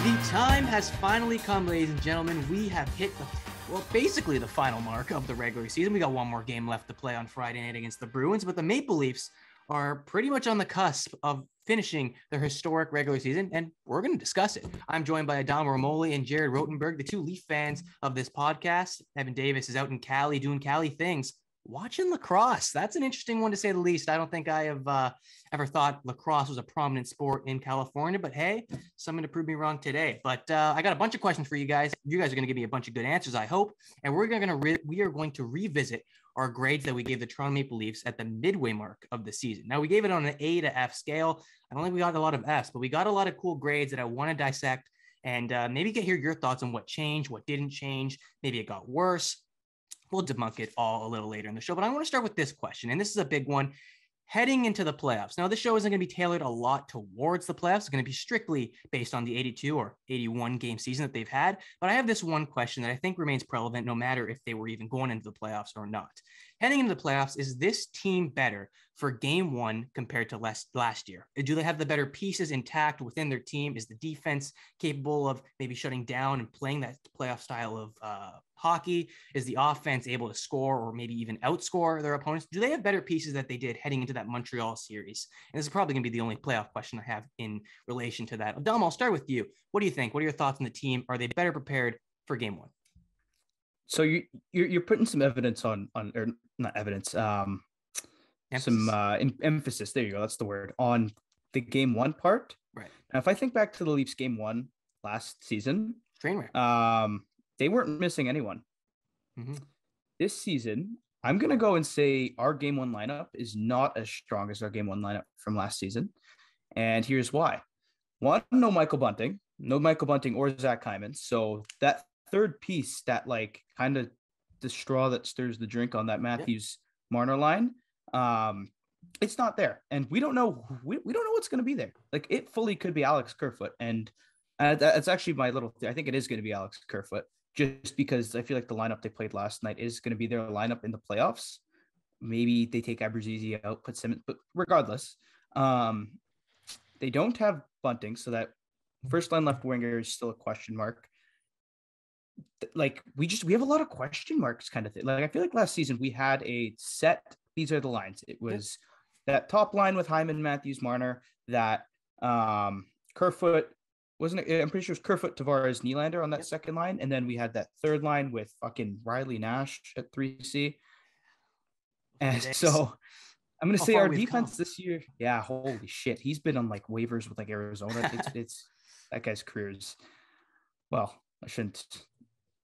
The time has finally come, ladies and gentlemen. We have hit basically the final mark of the regular season. We got one more game left to play on Friday night against the Bruins, but the Maple Leafs are pretty much on the cusp of finishing their historic regular season, and we're going to discuss it. I'm joined by Linemates Rimoli and Jared Rotenberg, the two Leaf fans of this podcast. Evan Davis is out in Cali doing Cali things, watching lacrosse. That's an interesting one, to say the least. I don't think I have ever thought lacrosse was a prominent sport in California, but hey, someone to prove me wrong today. But I got a bunch of questions for you guys. You guys are going to give me a bunch of good answers, I hope. And we are going to revisit our grades that we gave the Toronto Maple Leafs at the midway mark of the season. Now, we gave it on an A to F scale. I don't think we got a lot of Fs, but we got a lot of cool grades that I want to dissect and maybe hear your thoughts on what changed, what didn't change. Maybe it got worse. We'll debunk it all a little later in the show, but I want to start with this question, and this is a big one. Heading into the playoffs. Now, this show isn't going to be tailored a lot towards the playoffs. It's going to be strictly based on the 82 or 81 game season that they've had. But I have this one question that I think remains relevant no matter if they were even going into the playoffs or not. Heading into the playoffs, is this team better for game one compared to last year? Do they have the better pieces intact within their team? Is the defense capable of maybe shutting down and playing that playoff style of hockey? Is the offense able to score or maybe even outscore their opponents? Do they have better pieces that they did heading into that Montreal series? And this is probably going to be the only playoff question I have in relation to that. Dom, I'll start with you. What do you think? What are your thoughts on the team? Are they better prepared for game one? So you're putting some evidence on or not evidence, emphasis. Emphasis. There you go. That's the word, on the game one part. Right. Now, if I think back to the Leafs game one last season, train wreck. They weren't missing anyone. Mm-hmm. This season, I'm gonna go and say our game one lineup is not as strong as our game one lineup from last season, and here's why. One, no Michael Bunting or Zach Hyman. So that third piece, that like kind of the straw that stirs the drink on that Matthews Marner line, it's not there, and we don't know what's going to be there. Like, it fully could be Alex Kerfoot, and that's actually my little I think it is going to be Alex Kerfoot, just because I feel like the lineup they played last night is going to be their lineup in the playoffs. Maybe they take Abruzzese out, put Simmons, but regardless, they don't have Bunting, so that first line left winger is still a question mark. Like, we have a lot of question marks kind of thing. Like, I feel like last season we had a set, these are the lines. It was that top line with Hyman, Matthews, Marner, that Kerfoot, wasn't it? I'm pretty sure it was Kerfoot, Tavares, Nylander on that second line. And then we had that third line with fucking Riley Nash at 3C. And so I'm going to say our defense this year. Yeah. Holy shit. He's been on like waivers with like Arizona. It's that guy's career's, well, I shouldn't.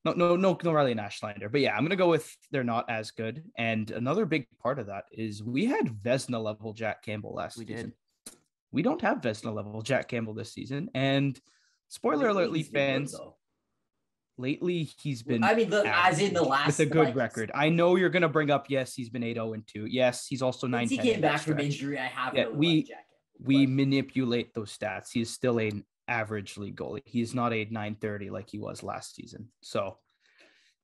No Riley Nash slander. But yeah, I'm going to go with they're not as good. And another big part of that is we had Vezina level Jack Campbell last season. We don't have Vezina level Jack Campbell this season. And spoiler alert, Leaf fans, lately he's been, I mean, as in the last, with a good record. I know you're going to bring up, yes, he's been 8-0-2. Yes, he's also 9-10. He came back from injury. I have we manipulate those stats. He is still an average league goalie. He's not a 930 like he was last season. So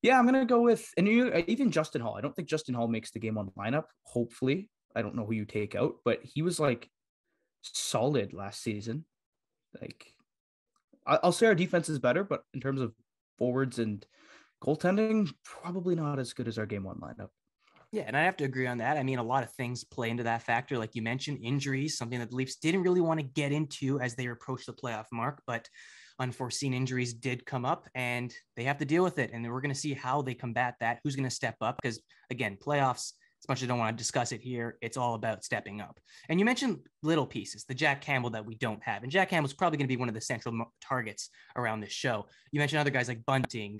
yeah, I'm going to go with, and even Justin Hall. I don't think Justin Hall makes the game one lineup. Hopefully. I don't know who you take out, but he was like solid last season. Like, I'll say our defense is better, but in terms of forwards and goaltending, probably not as good as our game one lineup. Yeah, and I have to agree on that. I mean, a lot of things play into that factor. Like you mentioned, injuries, something that the Leafs didn't really want to get into as they approached the playoff mark, but unforeseen injuries did come up and they have to deal with it. And then we're going to see how they combat that, who's going to step up. Because again, playoffs, as much as I don't want to discuss it here, it's all about stepping up. And you mentioned little pieces, the Jack Campbell that we don't have. And Jack Campbell's probably going to be one of the central targets around this show. You mentioned other guys like Bunting,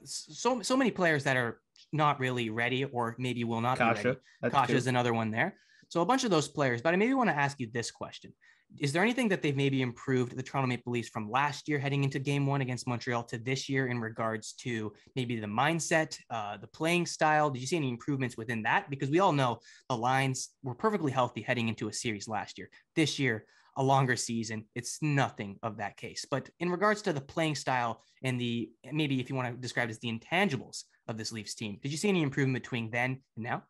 so many players that are not really ready or maybe will not be ready. Kasha is another one there. So a bunch of those players, but I maybe want to ask you this question. Is there anything that they've maybe improved the Toronto Maple Leafs from last year heading into game one against Montreal to this year in regards to maybe the mindset, the playing style? Did you see any improvements within that? Because we all know the lines were perfectly healthy heading into a series last year. This year, a longer season, it's nothing of that case. But in regards to the playing style and the, maybe if you want to describe it as the intangibles of this Leafs team, did you see any improvement between then and now?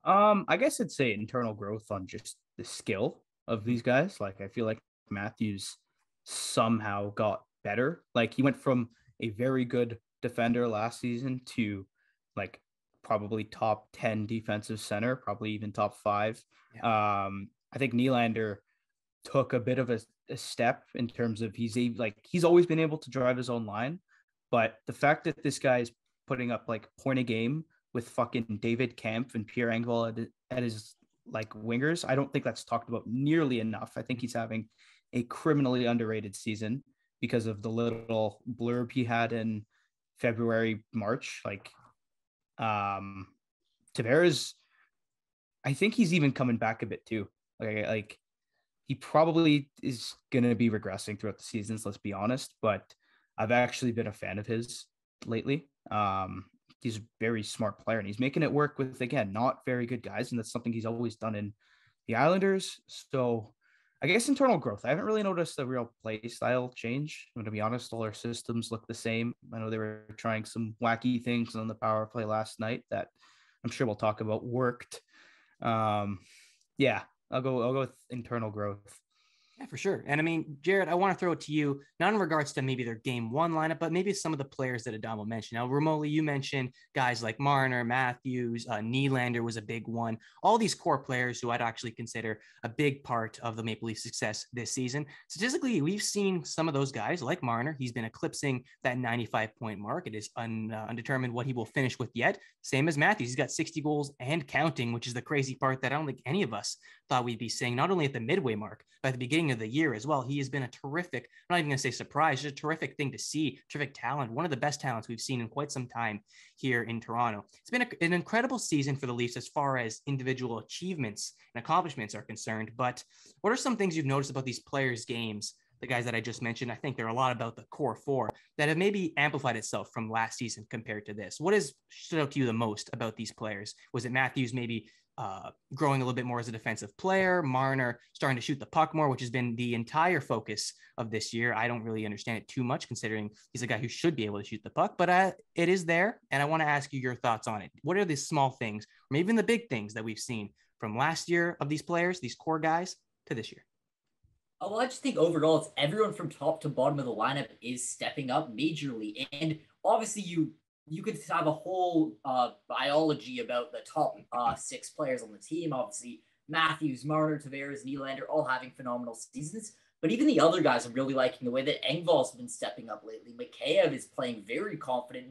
I guess I'd say internal growth on just the skill of these guys. Like, I feel like Matthews somehow got better. Like he went from a very good defender last season to like probably top 10 defensive center, probably even top 5. Yeah. I think Nylander took a bit of a step in terms of he's always been able to drive his own line, but the fact that this guy is putting up like point a game with fucking David Kampf and Pierre Engvall at his like wingers, I don't think that's talked about nearly enough. I think he's having a criminally underrated season because of the little blurb he had in February, March. Like Tavares, I think he's even coming back a bit too. Like he probably is going to be regressing throughout the seasons, let's be honest, but I've actually been a fan of his lately. He's a very smart player and he's making it work with, again, not very good guys. And that's something he's always done in the Islanders. So I guess internal growth. I haven't really noticed a real play style change. I'm going to be honest, all our systems look the same. I know they were trying some wacky things on the power play last night that I'm sure we'll talk about worked. Yeah, I'll go with internal growth. Yeah, for sure. And I mean, Jared, I want to throw it to you, not in regards to maybe their game one lineup, but maybe some of the players that Adamo mentioned. Now, Rimoli, you mentioned guys like Marner, Matthews, Nylander was a big one. All these core players who I'd actually consider a big part of the Maple Leafs success this season. Statistically, we've seen some of those guys like Marner. He's been eclipsing that 95-point mark. It is undetermined what he will finish with yet. Same as Matthews. He's got 60 goals and counting, which is the crazy part that I don't think any of us thought we'd be seeing, not only at the midway mark, but at the beginning of the year as well. He has been a terrific, I'm not even going to say surprise, just a terrific thing to see, terrific talent, one of the best talents we've seen in quite some time here in Toronto. It's been an incredible season for the Leafs as far as individual achievements and accomplishments are concerned. But what are some things you've noticed about these players' games, the guys that I just mentioned? I think there are a lot about the core four that have maybe amplified itself from last season compared to this. What has stood out to you the most about these players? Was it Matthews maybe growing a little bit more as a defensive player, Marner starting to shoot the puck more, which has been the entire focus of this year? I don't really understand it too much considering he's a guy who should be able to shoot the puck, but it is there. And I want to ask you your thoughts on it. What are the small things, or maybe even the big things that we've seen from last year of these players, these core guys, to this year? Oh, well, I just think overall, it's everyone from top to bottom of the lineup is stepping up majorly. And obviously, you could have a whole biology about the top 6 players on the team. Obviously, Matthews, Marner, Tavares, Nylander, all having phenomenal seasons. But even the other guys are really liking the way that Engvall's been stepping up lately. Mikheyev is playing very confident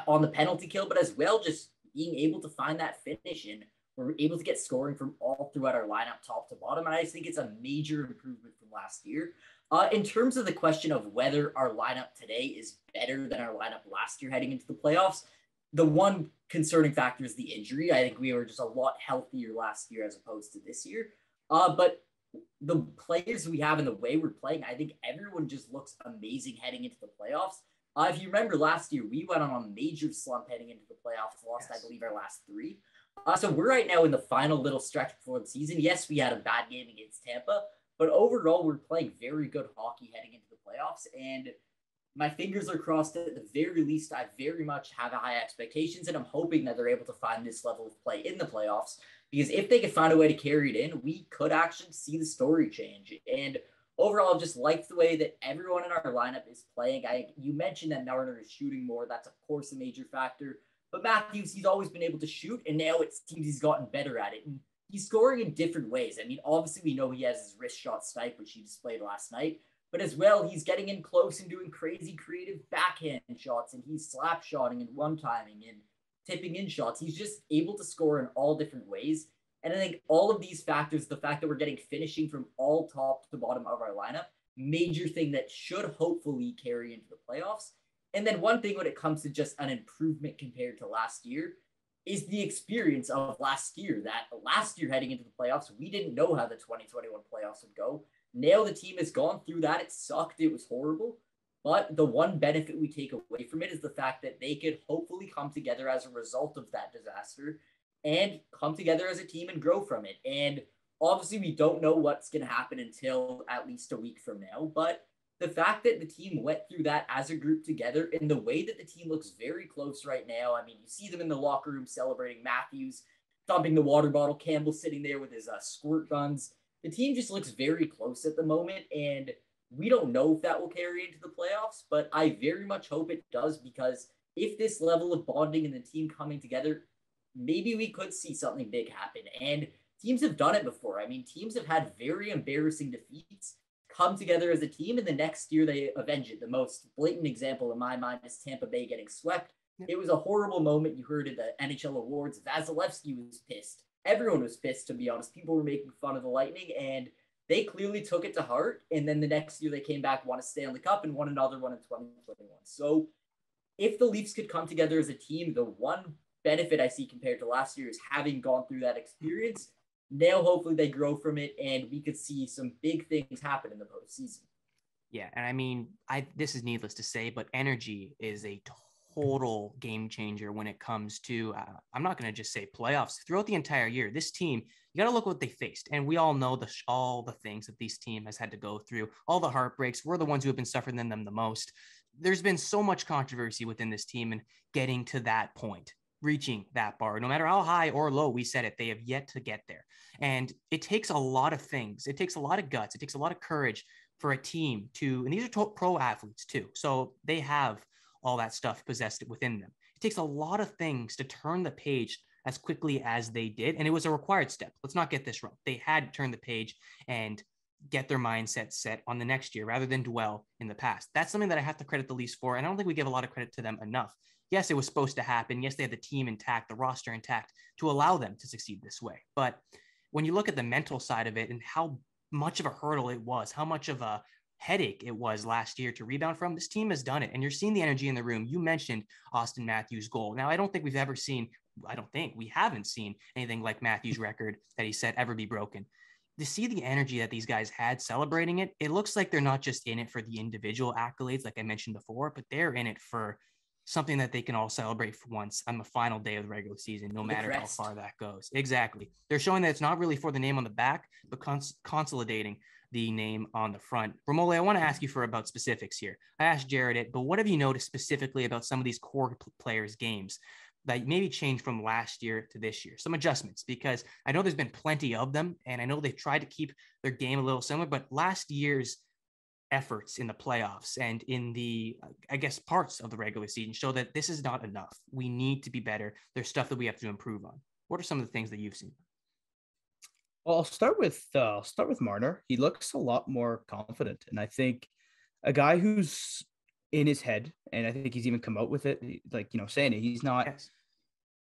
on the penalty kill, but as well just being able to find that finish. And we're able to get scoring from all throughout our lineup, top to bottom. And I just think it's a major improvement from last year. In terms of the question of whether our lineup today is better than our lineup last year heading into the playoffs, the one concerning factor is the injury. I think we were just a lot healthier last year as opposed to this year. But the players we have and the way we're playing, I think everyone just looks amazing heading into the playoffs. If you remember last year, we went on a major slump heading into the playoffs, lost, yes, I believe, our last 3. So we're right now in the final little stretch before the season. Yes, we had a bad game against Tampa, but overall, we're playing very good hockey heading into the playoffs. And my fingers are crossed. At the very least, I very much have high expectations, and I'm hoping that they're able to find this level of play in the playoffs. Because if they could find a way to carry it in, we could actually see the story change. And overall, I've just liked the way that everyone in our lineup is playing. You mentioned that Marner is shooting more. That's, of course, a major factor. But Matthews, he's always been able to shoot, and now it seems he's gotten better at it. And he's scoring in different ways. I mean, obviously, we know he has his wrist shot snipe, which he displayed last night. But as well, he's getting in close and doing crazy creative backhand shots, and he's slap shotting and one-timing and tipping in shots. He's just able to score in all different ways. And I think all of these factors, the fact that we're getting finishing from all top to bottom of our lineup, major thing that should hopefully carry into the playoffs. And then one thing when it comes to just an improvement compared to last year is the experience of last year. That last year heading into the playoffs, we didn't know how the 2021 playoffs would go. Now the team has gone through that. It sucked. It was horrible. But the one benefit we take away from it is the fact that they could hopefully come together as a result of that disaster and come together as a team and grow from it. And obviously we don't know what's going to happen until at least a week from now. But the fact that the team went through that as a group together in the way that the team looks very close right now. I mean, you see them in the locker room celebrating, Matthews thumping the water bottle, Campbell sitting there with his squirt guns. The team just looks very close at the moment. And We don't know if that will carry into the playoffs, but I very much hope it does, because if this level of bonding and the team coming together, maybe we could see something big happen. And teams have done it before. I mean, teams have had very embarrassing defeats, come together as a team, and the next year they avenge it. The most blatant example in my mind is Tampa Bay getting swept. It was a horrible moment. You heard at the NHL awards, Vasilevsky was pissed. Everyone was pissed, to be honest. People were making fun of the Lightning, and they clearly took it to heart. And then the next year they came back, won a Stanley Cup, and won another one in 2021. So if the Leafs could come together as a team, the one benefit I see compared to last year is having gone through that experience. Now, hopefully they grow from it, and we could see some big things happen in the postseason. Yeah, and I mean, this is needless to say, but energy is a total game changer when it comes to, I'm not going to just say playoffs. Throughout the entire year, this team, you got to look what they faced. And we all know all the things that this team has had to go through, all the heartbreaks. We're the ones who have been suffering them the most. There's been so much controversy within this team and getting to that point, reaching that bar. No matter how high or low we set it, they have yet to get there. And it takes a lot of things. It takes a lot of guts. It takes a lot of courage for a team to, and these are pro athletes too. So they have all that stuff possessed within them. It takes a lot of things to turn the page as quickly as they did. And it was a required step. Let's not get this wrong. They had to turn the page and get their mindset set on the next year rather than dwell in the past. That's something that I have to credit the Leafs for. And I don't think we give a lot of credit to them enough. Yes, it was supposed to happen. Yes, they had the team intact, the roster intact to allow them to succeed this way. But when you look at the mental side of it and how much of a hurdle it was, how much of a headache it was last year to rebound from, this team has done it. And you're seeing the energy in the room. You mentioned Austin Matthews' goal. Now, I don't think we haven't seen anything like Matthews' record that he said ever be broken. To see the energy that these guys had celebrating it, it looks like they're not just in it for the individual accolades, like I mentioned before, but they're in it for something that they can all celebrate for once on the final day of the regular season, no matter how far that goes. Exactly. They're showing that it's not really for the name on the back, but consolidating the name on the front. Rimoli, I want to ask you for about specifics here. I asked Jared it, but what have you noticed specifically about some of these core players' games that maybe changed from last year to this year? Some adjustments, because I know there's been plenty of them, and I know they've tried to keep their game a little similar, but last year's efforts in the playoffs and in the, I guess, parts of the regular season show that this is not enough. We need to be better. There's stuff that we have to improve on. What are some of the things that you've seen? Well, I'll start with Marner. He looks a lot more confident, and I think a guy who's in his head, and I think he's even come out with it, like, saying it. He's not, Yes.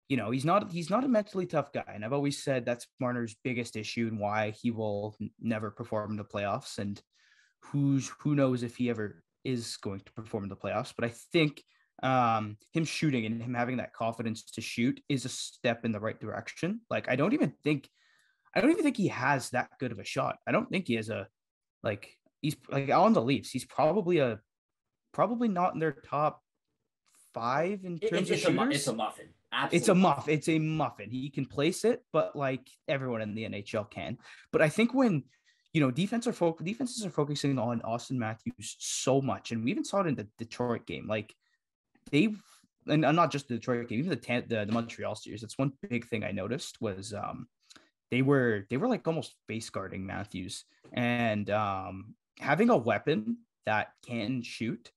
He's not a mentally tough guy, and I've always said that's Marner's biggest issue and why he will never perform in the playoffs. And who knows if he ever is going to perform in the playoffs? But I think him shooting and him having that confidence to shoot is a step in the right direction. Like, I don't even think he has that good of a shot. I don't think he has he's like on the Leafs. He's probably not in their top 5 in terms of shooters. It's a muffin. Absolutely. It's a muffin. He can place it, but like everyone in the NHL can. But I think when, defenses are focusing on Austin Matthews so much, and we even saw it in the Detroit game. Like and not just the Detroit game, even the Montreal series. That's one big thing I noticed was they were like almost face guarding Matthews, and having a weapon that can shoot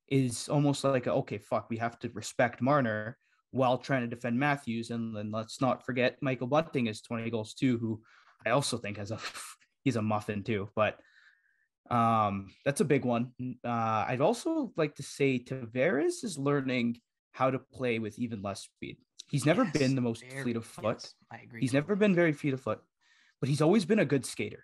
is almost like, okay, fuck, we have to respect Marner while trying to defend Matthews. And then let's not forget Michael Bunting has 20 goals too, who I also think he's a muffin too. But that's a big one. I'd also like to say Tavares is learning how to play with even less speed. He's never been the most fleet of foot. Yes, I agree. He's never been very fleet of foot, but he's always been a good skater.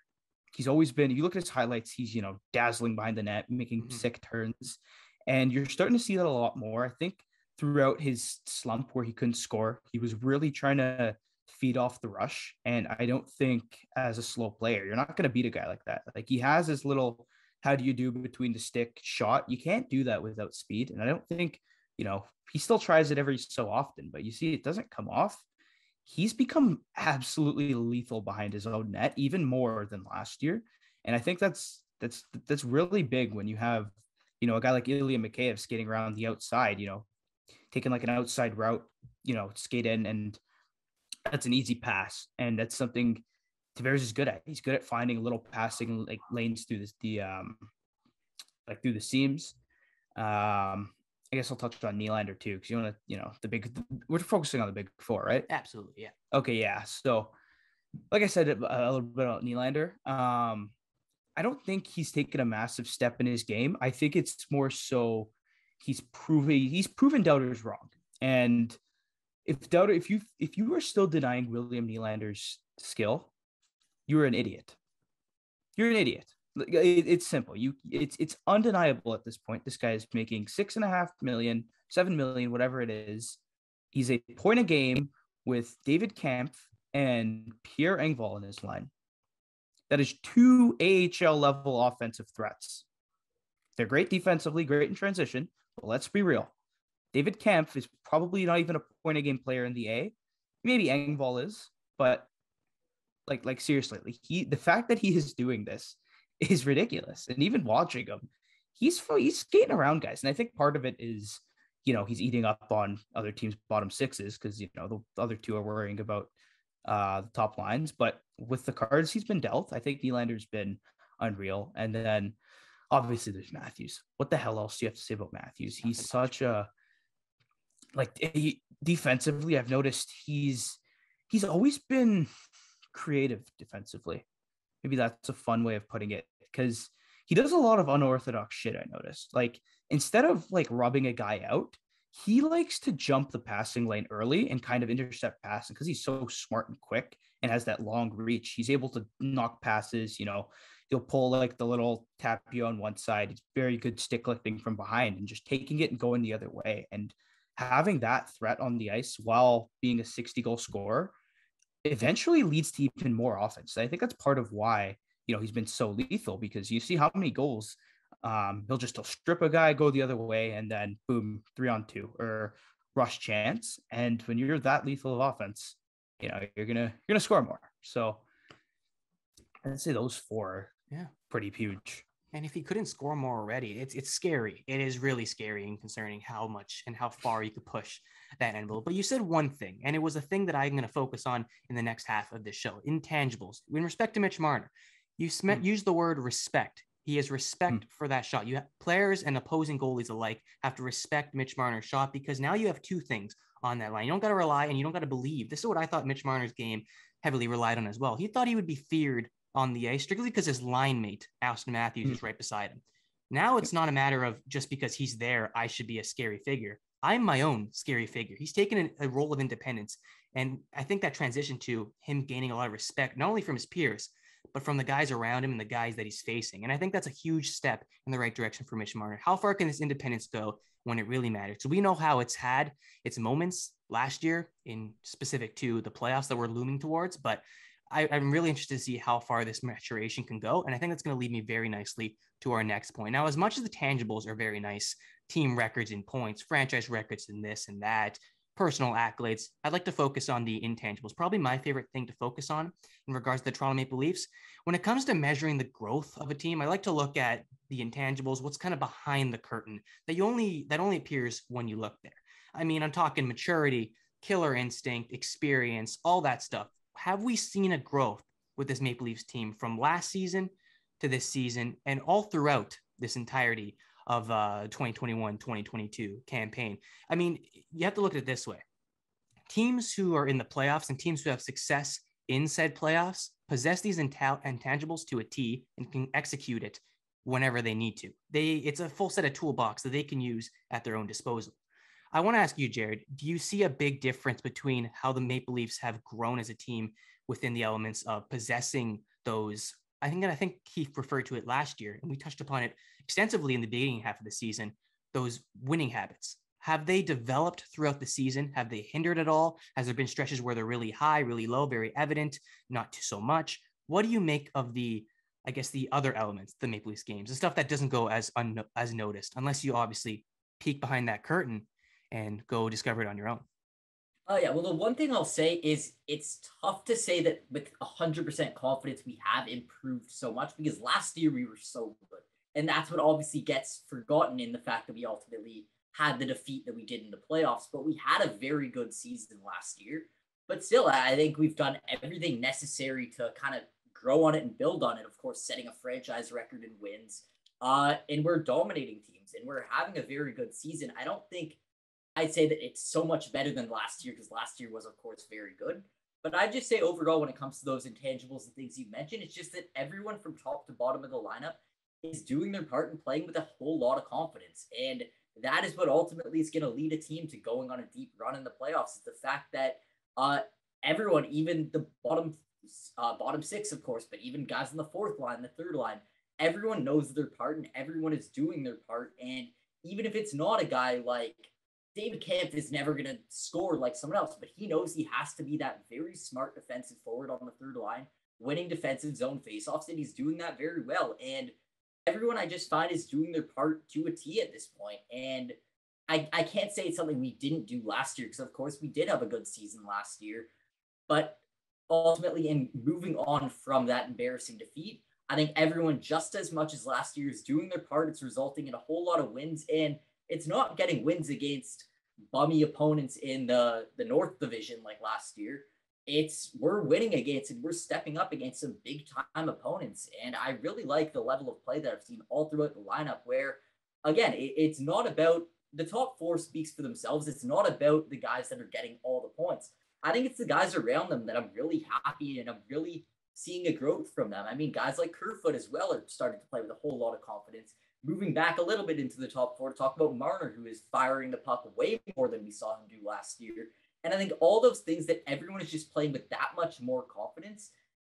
He's always been, if you look at his highlights, he's, dazzling behind the net, making sick turns. And you're starting to see that a lot more. I think throughout his slump where he couldn't score, he was really trying to feed off the rush. And I don't think as a slow player, you're not going to beat a guy like that. Like, he has this little, how do you do between the stick shot? You can't do that without speed. And I don't think, he still tries it every so often, but you see, it doesn't come off. He's become absolutely lethal behind his own net, even more than last year. And I think that's really big when you have, a guy like Ilya Mikheyev skating around the outside, taking like an outside route, skate in, and that's an easy pass. And that's something Tavares is good at. He's good at finding little passing like lanes through the like through the seams. I guess I'll touch on Nylander too, because you want to, we're focusing on the big four, right? Absolutely, yeah. Okay, yeah. So, like I said a little bit about Nylander, I don't think he's taken a massive step in his game. I think it's more so he's proven doubters wrong. And if you are still denying William Nylander's skill, you're an idiot. You're an idiot. It's simple. It's undeniable at this point. This guy is making 6.5 million, 7 million, whatever it is. He's a point a game with David Kampf and Pierre Engvall in his line. That is 2 AHL level offensive threats. They're great defensively, great in transition, but let's be real. David Kampf is probably not even a point a game player in the A. Maybe Engvall is, but like seriously, the fact that he is doing this is ridiculous. And even watching him, he's skating around guys. And I think part of it is, he's eating up on other teams' bottom sixes because, the other two are worrying about the top lines. But with the cards he's been dealt, I think Nylander's been unreal. And then obviously there's Matthews. What the hell else do you have to say about Matthews? He's such a, defensively, I've noticed he's always been creative defensively. Maybe that's a fun way of putting it, because he does a lot of unorthodox shit. I noticed, instead of rubbing a guy out, he likes to jump the passing lane early and kind of intercept passing because he's so smart and quick and has that long reach. He's able to knock passes. He'll pull the little tap you on one side. It's very good stick lifting from behind and just taking it and going the other way. And having that threat on the ice while being a 60 goal scorer eventually leads to even more offense. I think that's part of why, he's been so lethal, because you see how many goals he'll strip a guy, go the other way, and then boom, 3-on-2 or rush chance. And when you're that lethal of offense, you're gonna score more. So I'd say those four, pretty huge. And if he couldn't score more already, it's scary. It is really scary and concerning how much and how far you could push that envelope. But you said one thing, and it was a thing that I'm going to focus on in the next half of this show: intangibles. In respect to Mitch Marner, you used the word respect. He has respect for that shot. You have players and opposing goalies alike have to respect Mitch Marner's shot, because now you have two things on that line. You don't got to rely and you don't got to believe. This is what I thought Mitch Marner's game heavily relied on as well. He thought he would be feared on the ice strictly because his line mate, Austin Matthews, is right beside him. Now it's not a matter of just because he's there, I should be a scary figure. I'm my own scary figure. He's taken a role of independence. And I think that transition to him gaining a lot of respect, not only from his peers, but from the guys around him and the guys that he's facing. And I think that's a huge step in the right direction for Mitch Marner. How far can this independence go when it really matters? So we know how it's had its moments last year in specific to the playoffs that we're looming towards, but I'm really interested to see how far this maturation can go. And I think that's going to lead me very nicely to our next point. Now, as much as the tangibles are very nice, team records in points, franchise records in this and that, personal accolades, I'd like to focus on the intangibles. Probably my favorite thing to focus on in regards to the Toronto Maple Leafs. When it comes to measuring the growth of a team, I like to look at the intangibles, what's kind of behind the curtain that only appears when you look there. I mean, I'm talking maturity, killer instinct, experience, all that stuff. Have we seen a growth with this Maple Leafs team from last season to this season and all throughout this entirety of 2021-2022 campaign? I mean, you have to look at it this way. Teams who are in the playoffs and teams who have success in said playoffs possess these intangibles to a T and can execute it whenever they need to. It's a full set of toolbox that they can use at their own disposal. I want to ask you, Jared, do you see a big difference between how the Maple Leafs have grown as a team within the elements of possessing those? I think Keith referred to it last year, and we touched upon it extensively in the beginning half of the season, those winning habits. Have they developed throughout the season? Have they hindered at all? Has there been stretches where they're really high, really low, very evident, not so much? What do you make of the other elements, the Maple Leafs games, the stuff that doesn't go as noticed, unless you obviously peek behind that curtain and go discover it on your own? Oh, yeah. Well, the one thing I'll say is it's tough to say that with 100% confidence we have improved so much, because last year we were so good. And that's what obviously gets forgotten in the fact that we ultimately had the defeat that we did in the playoffs. But we had a very good season last year. But still, I think we've done everything necessary to kind of grow on it and build on it. Of course, setting a franchise record in wins, And we're dominating teams and we're having a very good season. I don't think I'd say that it's so much better than last year because last year was, of course, very good. But I'd just say overall, when it comes to those intangibles and things you mentioned, it's just that everyone from top to bottom of the lineup is doing their part and playing with a whole lot of confidence. And that is what ultimately is going to lead a team to going on a deep run in the playoffs. Is the fact that everyone, even the bottom six, of course, but even guys in the fourth line, the third line, everyone knows their part and everyone is doing their part. And even if it's not a guy like David Kampf is never going to score like someone else, but he knows he has to be that very smart defensive forward on the third line, winning defensive zone faceoffs, and he's doing that very well. And everyone I just find is doing their part to a T at this point. And I can't say it's something we didn't do last year, because of course we did have a good season last year. But ultimately, in moving on from that embarrassing defeat, I think everyone, just as much as last year, is doing their part. It's resulting in a whole lot of wins, and it's not getting wins against bummy opponents in the North Division like last year. We're winning against and we're stepping up against some big time opponents. And I really like the level of play that I've seen all throughout the lineup where, again, it's not about the top four speaks for themselves. It's not about the guys that are getting all the points. I think it's the guys around them that I'm really happy and I'm really seeing a growth from them. I mean, guys like Kerfoot as well are starting to play with a whole lot of confidence. Moving back a little bit into the top four to talk about Marner, who is firing the puck way more than we saw him do last year. And I think all those things that everyone is just playing with that much more confidence.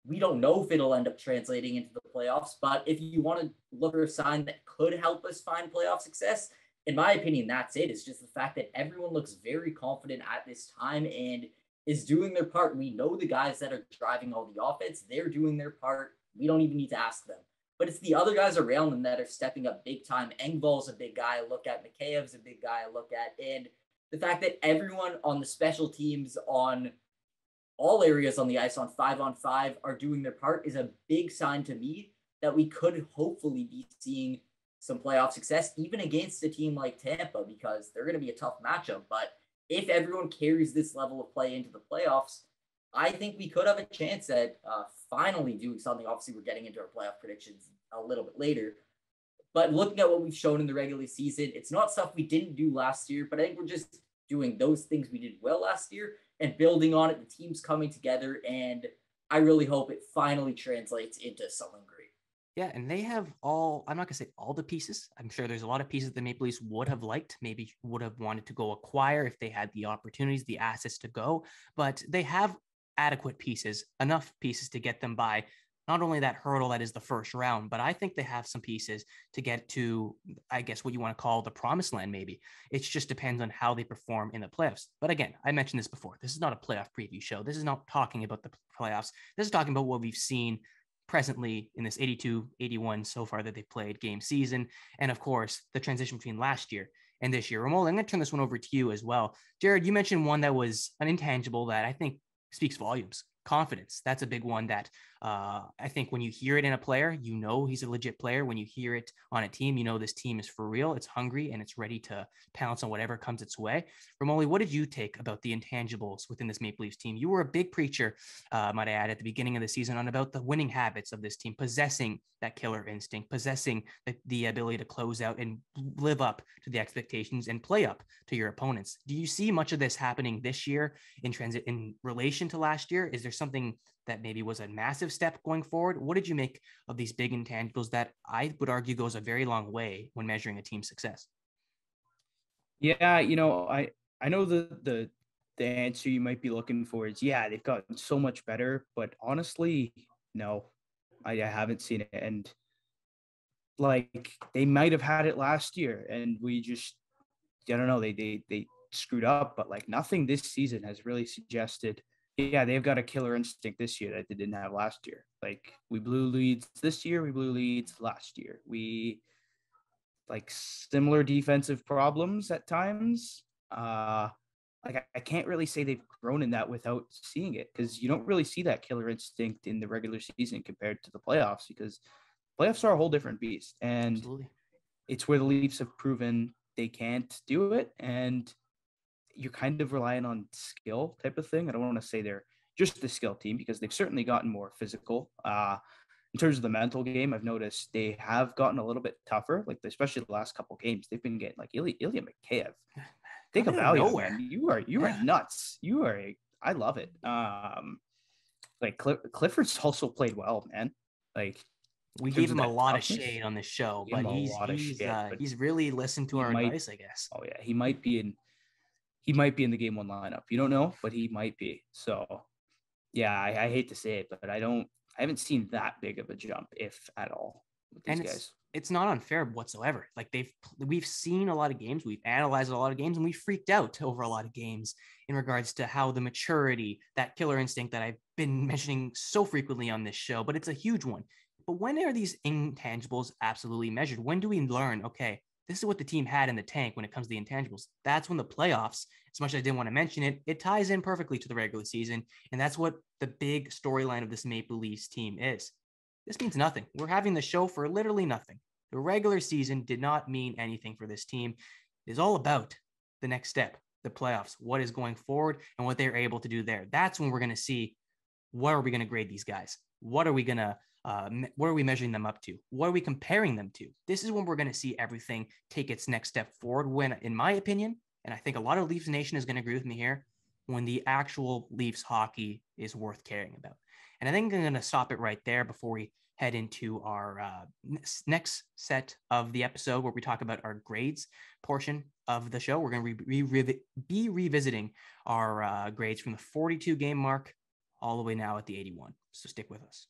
We don't know if it'll end up translating into the playoffs, but if you want to look for a sign that could help us find playoff success, in my opinion, that's it. It's just the fact that everyone looks very confident at this time and is doing their part. We know the guys that are driving all the offense, they're doing their part. We don't even need to ask them. But it's the other guys around them that are stepping up big time. Engvall's a big guy I look at. Mikheyev's a big guy I look at. And the fact that everyone on the special teams, on all areas on the ice, on 5-on-5, are doing their part is a big sign to me that we could hopefully be seeing some playoff success, even against a team like Tampa, because they're going to be a tough matchup. But if everyone carries this level of play into the playoffs, I think we could have a chance at finally doing something. Obviously, we're getting into our playoff predictions a little bit later. But looking at what we've shown in the regular season, it's not stuff we didn't do last year, but I think we're just doing those things we did well last year and building on it. The team's coming together, and I really hope it finally translates into something great. Yeah, and they have all, I'm not going to say all the pieces. I'm sure there's a lot of pieces the Maple Leafs would have liked, maybe would have wanted to go acquire if they had the opportunities, the assets to go. But they have adequate pieces, enough pieces to get them by not only that hurdle that is the first round, but I think they have some pieces to get to, I guess, what you want to call the promised land, maybe. It just depends on how they perform in the playoffs. But again, I mentioned this before. This is not a playoff preview show. This is not talking about the playoffs. This is talking about what we've seen presently in this 82-81 so far that they've played game season. And of course, the transition between last year and this year. Rimoli, I'm going to turn this one over to you as well. Jared, you mentioned one that was an intangible that I think speaks volumes. Confidence. That's a big one that I think when you hear it in a player, you know he's a legit player. When you hear it on a team, you know this team is for real. It's hungry and it's ready to pounce on whatever comes its way. Rimoli, what did you take about the intangibles within this Maple Leafs team? You were a big preacher, might I add, at the beginning of the season on about the winning habits of this team, possessing that killer instinct, possessing the ability to close out and live up to the expectations and play up to your opponents. Do you see much of this happening this year in relation to last year? Is there something that maybe was a massive step going forward? What did you make of these big intangibles that I would argue goes a very long way when measuring a team's success? Yeah, I know the answer you might be looking for is, yeah, they've gotten so much better, but honestly, no, I haven't seen it. And like, they might have had it last year and we just, I don't know, they screwed up, but like nothing this season has really suggested, yeah, they've got a killer instinct this year that they didn't have last year. Like, we blew leads this year, we blew leads last year. We like similar defensive problems at times. Like, I can't really say they've grown in that without seeing it, because you don't really see that killer instinct in the regular season compared to the playoffs, because playoffs are a whole different beast. And Absolutely. It's where the Leafs have proven they can't do it. And you're kind of relying on skill type of thing. I don't want to say they're just the skill team, because they've certainly gotten more physical. in terms of the mental game, I've noticed they have gotten a little bit tougher, like especially the last couple of games. They've been getting like Ilya Mikheyev. Think about it, man. You are nuts. I love it. Like Clifford's also played well, man. Like we gave him a lot of shade on this show, but he's really listened to our advice, I guess. Oh yeah, he might be in the game one lineup. You don't know, but he might be. So yeah, I hate to say it, but I haven't seen that big of a jump, if at all, with these guys. It's not unfair whatsoever. Like we've seen a lot of games, we've analyzed a lot of games, and we freaked out over a lot of games in regards to how the maturity, that killer instinct that I've been mentioning so frequently on this show, but it's a huge one. But when are these intangibles absolutely measured? When do we learn, okay, this is what the team had in the tank when it comes to the intangibles? That's when the playoffs, as much as I didn't want to mention it, it ties in perfectly to the regular season. And that's what the big storyline of this Maple Leafs team is. This means nothing. We're having the show for literally nothing. The regular season did not mean anything for this team. It is all about the next step, the playoffs, what is going forward and what they're able to do there. That's when we're going to see, what are we going to grade these guys? What are we measuring them up to? What are we comparing them to? This is when we're going to see everything take its next step forward when, in my opinion, and I think a lot of Leafs Nation is going to agree with me here, when the actual Leafs hockey is worth caring about. And I think I'm going to stop it right there before we head into our next set of the episode where we talk about our grades portion of the show. We're going to be revisiting our grades from the 42 game mark all the way now at the 81. So stick with us.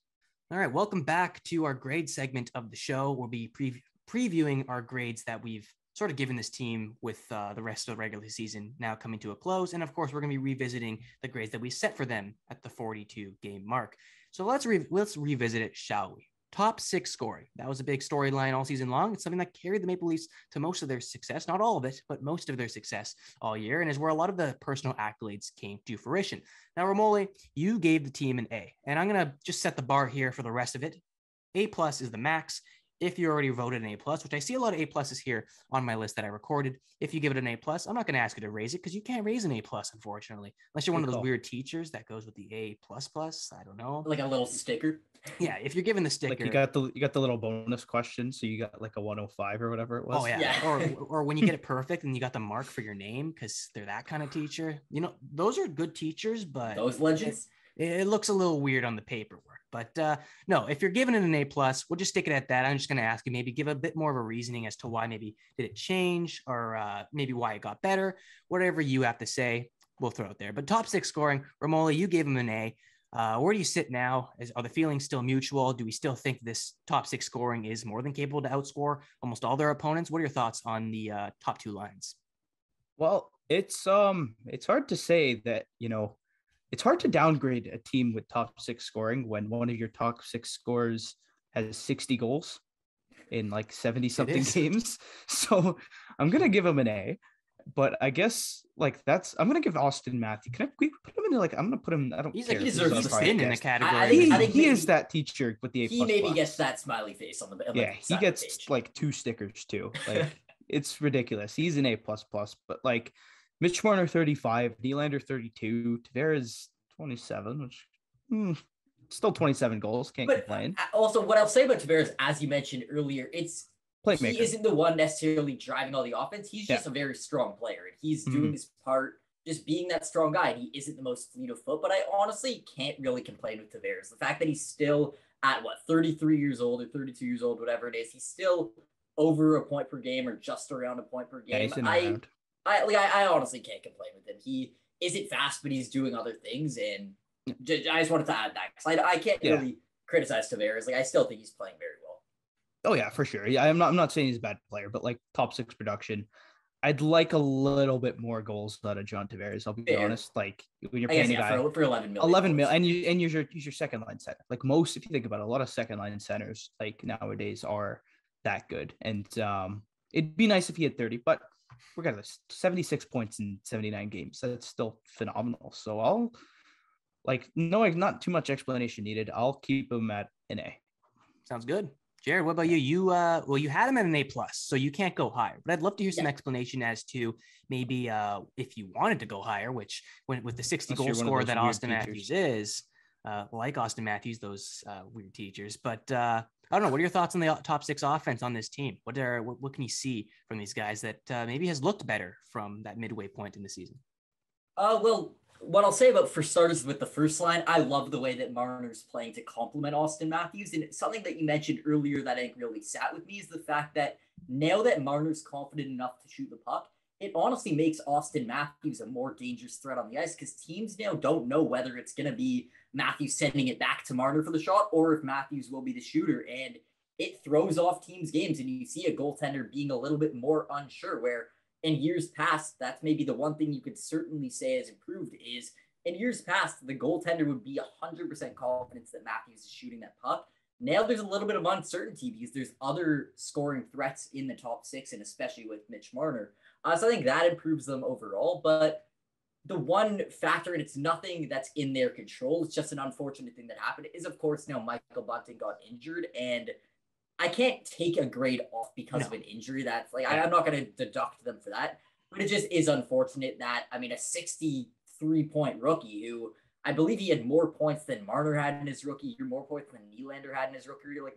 All right, welcome back to our grade segment of the show. We'll be previewing our grades that we've sort of given this team with the rest of the regular season now coming to a close. And of course, we're going to be revisiting the grades that we set for them at the 42 game mark. So let's revisit it, shall we? Top six scoring. That was a big storyline all season long. It's something that carried the Maple Leafs to most of their success, not all of it, but most of their success all year, and is where a lot of the personal accolades came to fruition. Now, Rimoli, you gave the team an A, and I'm going to just set the bar here for the rest of it. A+ is the max. If you already voted an A+, which I see a lot of A+ here on my list that I recorded, if you give it an A+, I'm not going to ask you to raise it because you can't raise an A+, unfortunately, unless you're one of those weird teachers that goes with the A++. I don't know. Like a little sticker. Yeah, if you're given the sticker. Like you got the little bonus question, so you got like a 105 or whatever it was. Oh, yeah. Or when you get it perfect and you got the mark for your name because they're that kind of teacher. You know, those are good teachers, but... Those legends? It looks a little weird on the paperwork. But no, if you're giving it an A+, we'll just stick it at that. I'm just going to ask you, maybe give a bit more of a reasoning as to why maybe did it change or maybe why it got better. Whatever you have to say, we'll throw it there. But top six scoring, Rimoli, you gave him an A. Where do you sit now? Are the feelings still mutual? Do we still think this top six scoring is more than capable to outscore almost all their opponents? What are your thoughts on the top two lines? Well, it's hard to say that, it's hard to downgrade a team with top six scoring when one of your top six scorers has 60 goals in like 70 something games. So I'm going to give him an A, but I guess like I'm going to give Austin Matthews. Can we put him in I'm going to put him, I don't care. He's in the category. I think he is that teacher with the A++. He maybe gets that smiley face on the he gets page. Like 2 stickers too. Like it's ridiculous. He's an A++, but like Mitch Marner 35, Nylander 32, Tavares 27, which still 27 goals. Can't complain. Also, what I'll say about Tavares, as you mentioned earlier, it's playmaker. He isn't the one necessarily driving all the offense. He's just a very strong player, and he's doing his part, just being that strong guy. And he isn't the most fleet of foot, but I honestly can't really complain with Tavares. The fact that he's still at 33 years old or 32 years old, whatever it is, he's still over a point per game or just around a point per game. I honestly can't complain with him. He isn't fast, but he's doing other things, and I just wanted to add that because I can't really criticize Tavares. Like I still think he's playing very well. Oh yeah, for sure. Yeah, I'm not saying he's a bad player, but like top six production, I'd like a little bit more goals out of John Tavares. I'll be honest. Like when you're paying a guy for 11 million, 11 mil, and use your second line center. Like most, if you think about it, a lot of second line centers like nowadays are that good, and it'd be nice if he had 30, but regardless, 76 points in 79 games. That's still phenomenal. So I'll not too much explanation needed. I'll keep him at an A. Sounds good. Jared, what about you? You had him at an A+, so you can't go higher. But I'd love to hear some explanation as to maybe if you wanted to go higher, which with the 60 goal score that Austin Matthews is, like Austin Matthews, those weird teachers. But I don't know. What are your thoughts on the top 6 offense on this team? What can you see from these guys that maybe has looked better from that midway point in the season? Well, what I'll say about for starters with the first line, I love the way that Marner's playing to complement Austin Matthews. And something that you mentioned earlier that I think really sat with me is the fact that now that Marner's confident enough to shoot the puck, it honestly makes Austin Matthews a more dangerous threat on the ice because teams now don't know whether it's going to be Matthews sending it back to Marner for the shot or if Matthews will be the shooter. And it throws off teams' games. And you see a goaltender being a little bit more unsure, where in years past, that's maybe the one thing you could certainly say has improved is in years past, the goaltender would be 100% confidence that Matthews is shooting that puck. Now there's a little bit of uncertainty because there's other scoring threats in the top 6, and especially with Mitch Marner. So I think that improves them overall. But the one factor, and it's nothing that's in their control, it's just an unfortunate thing that happened, is of course now Michael Bunting got injured, and I can't take a grade off because of an injury. That's like, I'm not going to deduct them for that, but it just is unfortunate that, I mean, a 63-point rookie who I believe he had more points than Marner had in his rookie year, more points than Nylander had in his rookie year. Like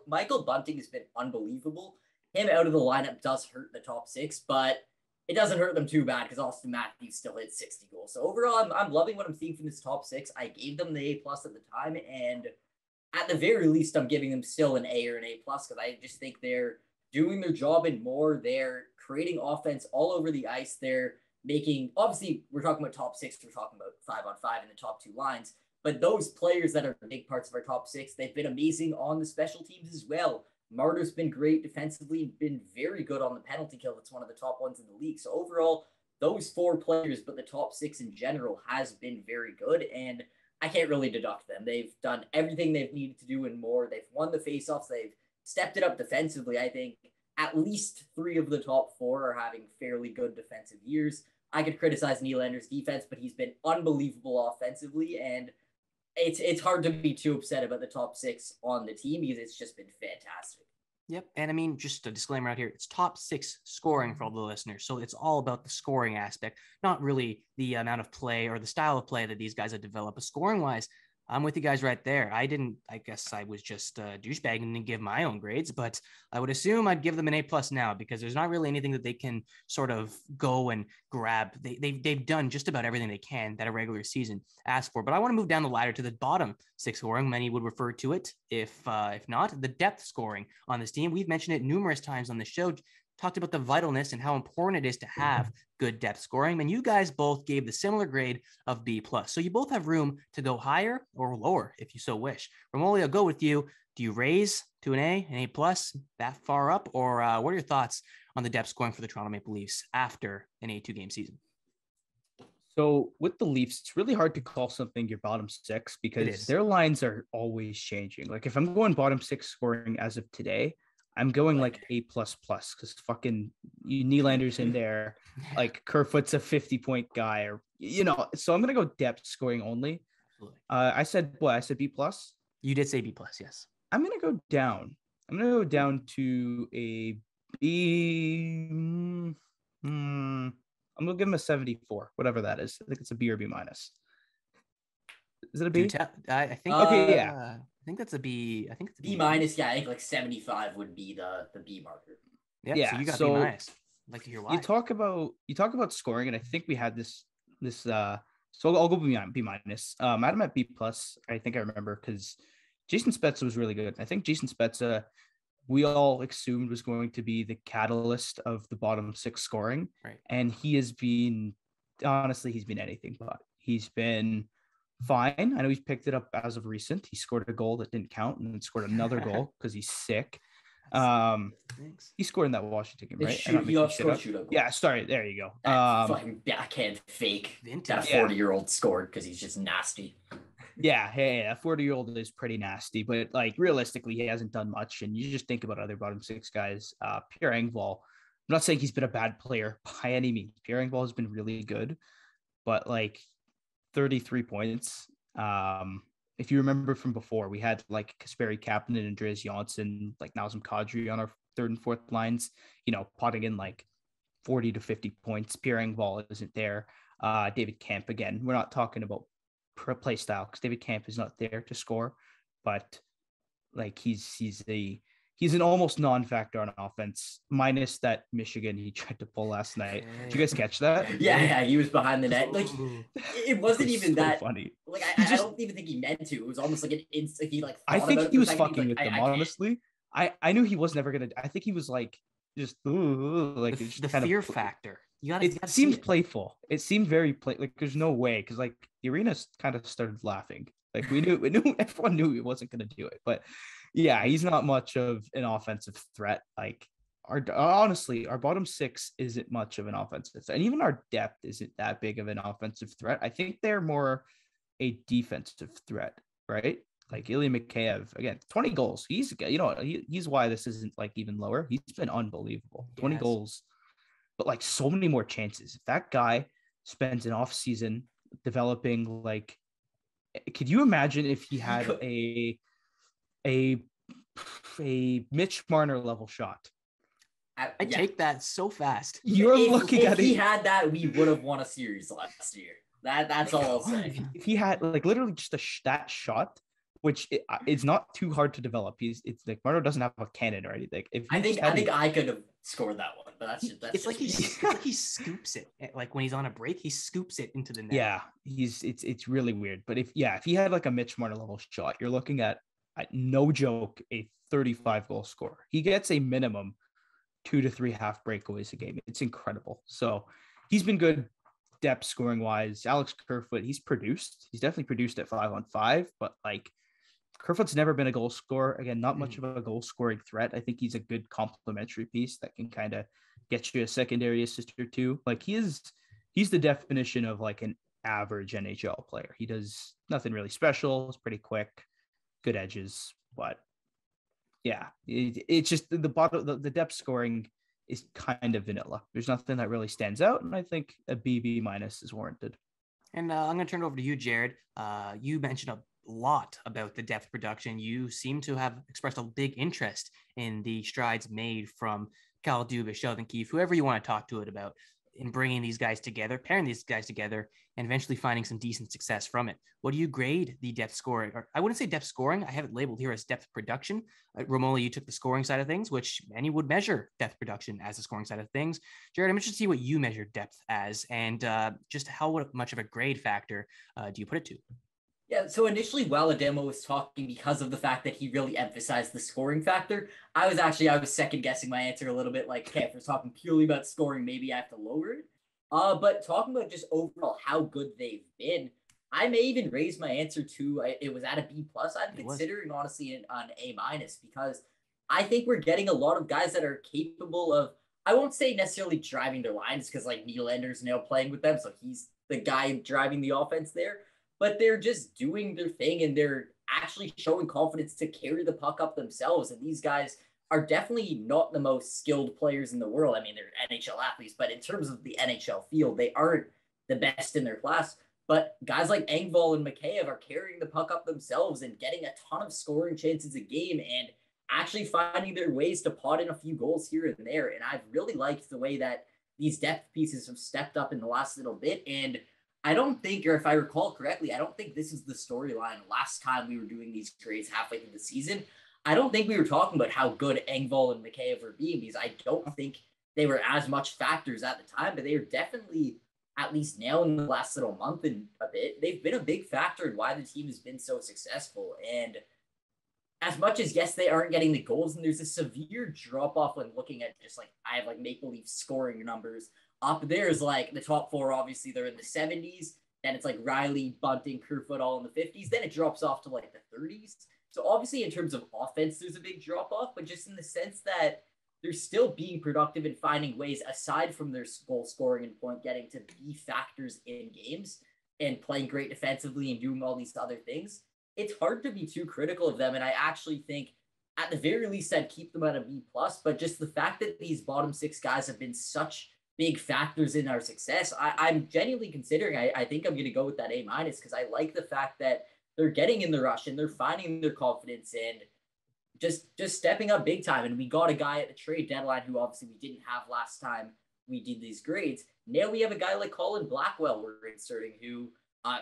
Michael Bunting has been unbelievable. Him out of the lineup does hurt the top 6, but it doesn't hurt them too bad because Austin Matthews still hit 60 goals. So overall, I'm loving what I'm seeing from this top 6. I gave them the A+ at the time, and at the very least, I'm giving them still an A or an A+ because I just think they're doing their job and more. They're creating offense all over the ice. They're making, obviously, we're talking about top 6. We're talking about 5-on-5 in the top 2 lines. But those players that are big parts of our top 6, they've been amazing on the special teams as well. Marner's been great defensively and been very good on the penalty kill. It's one of the top ones in the league. So overall, those 4 players, but the top 6 in general has been very good. And I can't really deduct them. They've done everything they've needed to do and more. They've won the faceoffs. They've stepped it up defensively. I think at least 3 of the top 4 are having fairly good defensive years. I could criticize Nylander's defense, but he's been unbelievable offensively, and it's hard to be too upset about the top 6 on the team because it's just been fantastic. Yep. And I mean, just a disclaimer out here, it's top 6 scoring for all the listeners. So it's all about the scoring aspect, not really the amount of play or the style of play that these guys have developed. But scoring wise, I'm with you guys right there. I guess I was just douchebagging to give my own grades, but I would assume I'd give them an A+ now because there's not really anything that they can sort of go and grab. They've done just about everything they can that a regular season asks for. But I want to move down the ladder to the bottom 6 scoring. Many would refer to it, if not, the depth scoring on this team. We've mentioned it numerous times on the show, talked about the vitalness and how important it is to have good depth scoring. And you guys both gave the similar grade of B+. So you both have room to go higher or lower if you so wish. Rimoli, I'll go with you. Do you raise to an A+, that far up? Or what are your thoughts on the depth scoring for the Toronto Maple Leafs after an 82-game season? So with the Leafs, it's really hard to call something your bottom 6 because their lines are always changing. Like if I'm going bottom 6 scoring as of today, I'm going like A++ because fucking Nylander's in there, like Kerfoot's a 50-point guy, or so I'm gonna go depth scoring only. I said B+. You did say B+, yes. I'm gonna go down. I'm gonna go down to a B. I'm gonna give him a 74, whatever that is. I think it's a B or B-. Is it a B? I think. Okay, yeah. I think that's a B. I think it's a B-. Yeah, I think like 75 would be the B marker. Yep, yeah. So you got B-. I'd like to hear why. You talk about scoring, and I think we had this. So I'll go B-. I'm at B+. I think I remember because Jason Spezza was really good. I think Jason Spezza, we all assumed was going to be the catalyst of the bottom 6 scoring, right? And he's been anything but. He's been fine. I know he's picked it up as of recent. He scored a goal that didn't count and then scored another goal because he's sick. He scored in that Washington game, right? He scored shootout goal. Yeah, sorry. There you go. Fucking backhand fake. That 40-year-old scored because he's just nasty. Yeah, hey, that 40-year-old is pretty nasty, but like realistically, he hasn't done much. And you just think about other bottom 6 guys. Pierre Engvall. I'm not saying he's been a bad player by any means. Pierre Engvall has been really good, but like 33 points. If you remember from before, we had like Kasperi Kapanen and Andreas Johnsson, like Nazem Kadri on our 3rd and 4th lines, potting in like 40 to 50 points. Pierre Engvall isn't there. David Kemp, again, we're not talking about play style because David Camp is not there to score, but like he's an almost non-factor on offense, minus that Michigan he tried to pull last night. Did you guys catch that? Yeah, he was behind the net. Like it wasn't even so that funny. Like I don't even think he meant to. It was almost like an instant. He like. I think he was fucking like, with them. Honestly, I knew he was never gonna. I think he was like just like the fear factor. It seemed playful. It seemed very like there's no way because like the arena kind of started laughing. Like we knew everyone knew he wasn't gonna do it. But yeah, he's not much of an offensive threat. Like honestly, our bottom six isn't much of an offensive threat. And even our depth isn't that big of an offensive threat. I think they're more a defensive threat, right? Like Ilya Mikheyev, again, 20 goals. He's why this isn't like even lower. He's been unbelievable. 20 goals, but like so many more chances. If that guy spends an off season developing, like, could you imagine if he had a Mitch Marner level shot? I take that so fast. If he had that, we would have won a series last year. That's all I'll say. If he had like literally just that shot, which it's not too hard to develop. It's like Marner doesn't have a cannon or anything. I think I could have scored that one, but that's like he scoops it. Like when he's on a break, he scoops it into the net. Yeah, it's really weird. But if he had like a Mitch Marner level shot, you're looking at no joke a 35 goal scorer. He gets a minimum 2 to 3 half breakaways a game. It's incredible. So he's been good depth scoring wise. Alex Kerfoot, he's definitely produced at 5-on-5, but like Kerfoot's never been a goal scorer. Again, not much of a goal scoring threat. I think he's a good complementary piece that can kind of get you a secondary assist or two. Like he's the definition of like an average NHL player. He does nothing really special. He's pretty quick, good edges, but yeah, it's just the depth scoring is kind of vanilla. There's nothing that really stands out, and I think a BB minus is warranted. And I'm going to turn it over to you, Jared. You mentioned a lot about the depth production. You seem to have expressed a big interest in the strides made from Kyle Dubas, Sheldon Keefe, whoever you want to talk to it about, in bringing these guys together, pairing these guys together, and eventually finding some decent success from it. What do you grade the depth scoring? Or I wouldn't say depth scoring. I have it labeled here as depth production. Rimoli, you took the scoring side of things, which many would measure depth production as the scoring side of things. Jared, I'm interested to see what you measure depth as, and just how much of a grade factor do you put it to? Yeah, so initially while Ademo was talking, because of the fact that he really emphasized the scoring factor, I was second guessing my answer a little bit, like, okay, if we're talking purely about scoring, maybe I have to lower it. But talking about just overall how good they've been, I may even raise my answer to it was at a B+. I'm considering honestly an A- because I think we're getting a lot of guys that are capable of, I won't say necessarily driving their lines because like Nylander's now playing with them, so he's the guy driving the offense there. But they're just doing their thing and they're actually showing confidence to carry the puck up themselves. And these guys are definitely not the most skilled players in the world. I mean, they're NHL athletes, but in terms of the NHL field, they aren't the best in their class. But guys like Engvall and Mikheyev are carrying the puck up themselves and getting a ton of scoring chances a game and actually finding their ways to pot in a few goals here and there. And I've really liked the way that these depth pieces have stepped up in the last little bit. And I don't think, or if I recall correctly, I don't think this is the storyline last time we were doing these grades halfway through the season. I don't think we were talking about how good Engvall and Mikheyev were being because I don't think they were as much factors at the time, but they are definitely, at least now in the last little month and a bit, they've been a big factor in why the team has been so successful. And as much as, yes, they aren't getting the goals, and there's a severe drop-off when looking at just like, I have like Maple Leaf scoring numbers. Up there is like the top four, obviously they're in the 70s. Then it's like Riley, Bunting, Kerfoot all in the 50s. Then it drops off to like the 30s. So obviously in terms of offense, there's a big drop off, but just in the sense that they're still being productive and finding ways aside from their goal scoring and point getting to be factors in games and playing great defensively and doing all these other things. It's hard to be too critical of them. And I actually think at the very least, I'd keep them at a B+, but just the fact that these bottom six guys have been such big factors in our success, I'm genuinely considering, I think I'm going to go with that A- because I like the fact that they're getting in the rush and they're finding their confidence and just stepping up big time. And we got a guy at the trade deadline who obviously we didn't have last time we did these grades. Now we have a guy like Colin Blackwell we're inserting who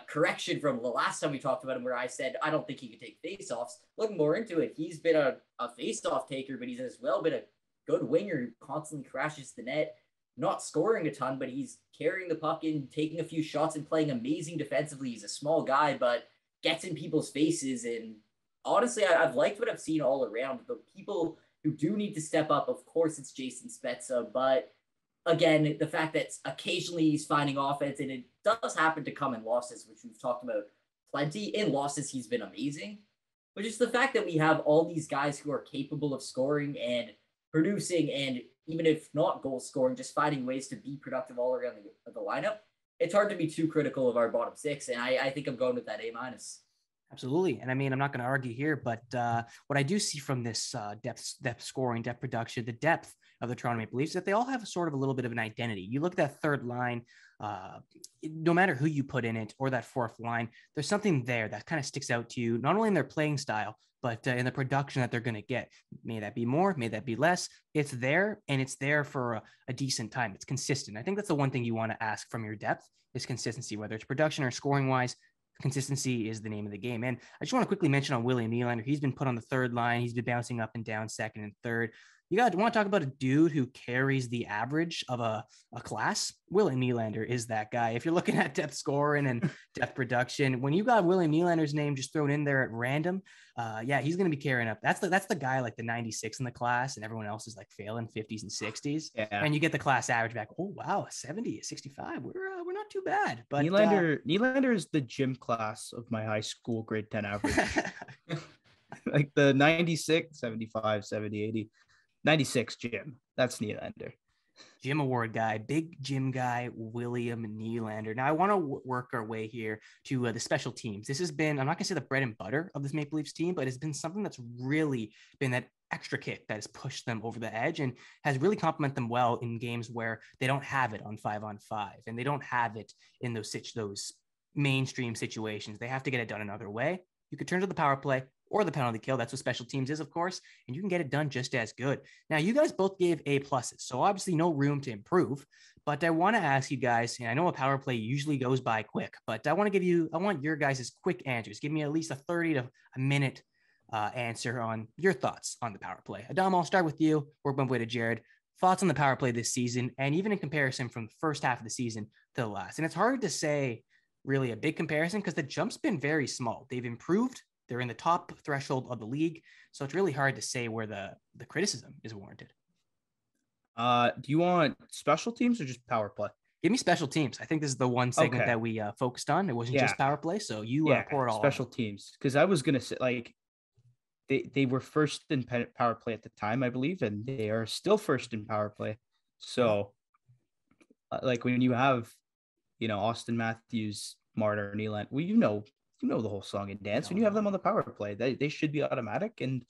correction from the last time we talked about him, where I said I don't think he could take faceoffs. Looking more into it, he's been a faceoff taker, but he's as well been a good winger who constantly crashes the net. Not scoring a ton, but he's carrying the puck in, taking a few shots, and playing amazing defensively. He's a small guy, but gets in people's faces. And honestly, I've liked what I've seen all around. The people who do need to step up, of course, it's Jason Spezza, but again, the fact that occasionally he's finding offense, and it does happen to come in losses, which we've talked about plenty. In losses, he's been amazing. But just the fact that we have all these guys who are capable of scoring and producing, and even if not goal scoring, just finding ways to be productive all around the lineup, it's hard to be too critical of our bottom six. And I think I'm going with that A-. Absolutely. And I mean, I'm not going to argue here, but what I do see from this depth scoring, depth production, the depth of the Toronto Maple Leafs, that they all have sort of a little bit of an identity. You look at that third line, no matter who you put in it, or that fourth line, there's something there that kind of sticks out to you, not only in their playing style, but in the production that they're going to get. May that be more, may that be less. It's there, and it's there for a decent time. It's consistent. I think that's the one thing you want to ask from your depth is consistency, whether it's production or scoring wise. Consistency is the name of the game. And I just want to quickly mention on William Nylander. He's been put on the third line. He's been bouncing up and down second and third. You want to talk about a dude who carries the average of a class? William Nylander is that guy. If you're looking at depth scoring and depth production, when you got William Nylander's name just thrown in there at random, he's going to be carrying up. That's the guy like the 96 in the class, and everyone else is like failing 50s and 60s. Yeah. And you get the class average back. Oh wow, 70, 65. We're not too bad. But Nylander is the gym class of my high school grade 10 average. Like the 96, 75, 70, 80. 96 Jim. That's Nylander. Jim Award guy, big Jim guy, William Nylander. Now I want to work our way here to the special teams. This has been, I'm not going to say the bread and butter of this Maple Leafs team, but it's been something that's really been that extra kick that has pushed them over the edge and has really complemented them well in games where they don't have it on 5-on-5 and they don't have it in those mainstream situations. They have to get it done another way. You could turn to the power play or the penalty kill. That's what special teams is, of course, and you can get it done just as good. Now, you guys both gave A+, so obviously no room to improve, but I want to ask you guys, and I know a power play usually goes by quick, but I want your guys' quick answers. Give me at least a 30 to a minute answer on your thoughts on the power play. Adam, I'll start with you. Work my way to Jared. Thoughts on the power play this season, and even in comparison from the first half of the season to the last. And it's hard to say really a big comparison because the jump's been very small. They've improved. They're in the top threshold of the league. So it's really hard to say where the criticism is warranted. Do you want special teams or just power play? Give me special teams. I think this is the one segment that we focused on. It wasn't just power play. So you pour it all special teams. Because I was going to say, like, they were first in power play at the time, I believe, and they are still first in power play. So, like, when you have, Austin Matthews, Marner, Nylander, well, you know the whole song and dance. When you have them on the power play, they should be automatic, and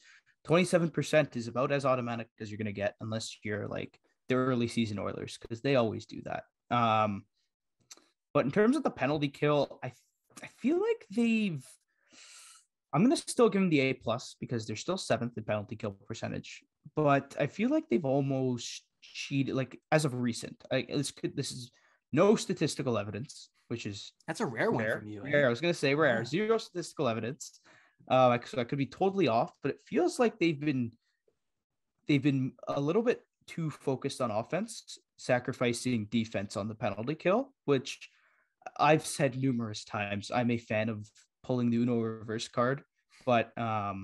27% is about as automatic as you're going to get unless you're like the early season Oilers, because they always do that. But in terms of the penalty kill, I feel like I'm going to still give them the A+ because they're still 7th in penalty kill percentage, but I feel like they've almost cheated, like as of recent. This is no statistical evidence, that's a rare one from you. Rare. I was going to say rare. Zero statistical evidence. So I could be totally off, but it feels like they've been a little bit too focused on offense, sacrificing defense on the penalty kill, which I've said numerous times. I'm a fan of pulling the Uno reverse card, but I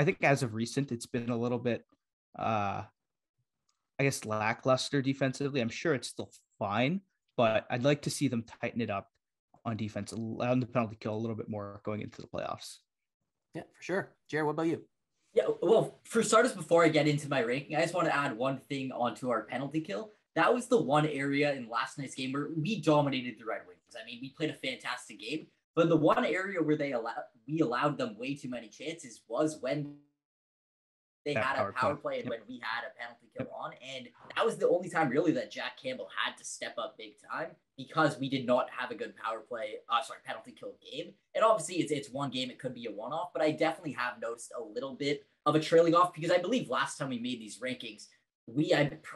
think as of recent, it's been a little bit, lackluster defensively. I'm sure it's still fine, but I'd like to see them tighten it up on defense, on the penalty kill a little bit more going into the playoffs. Yeah, for sure. Jared, what about you? Yeah, well, for starters, before I get into my ranking, I just want to add one thing onto our penalty kill. That was the one area in last night's game where we dominated the Red Wings. I mean, we played a fantastic game, but the one area where we allowed them way too many chances was when they had a power play and when we had a penalty kill on. And that was the only time really that Jack Campbell had to step up big time because we did not have a good penalty kill game. And obviously it's one game. It could be a one-off, but I definitely have noticed a little bit of a trailing off because I believe last time we made these rankings,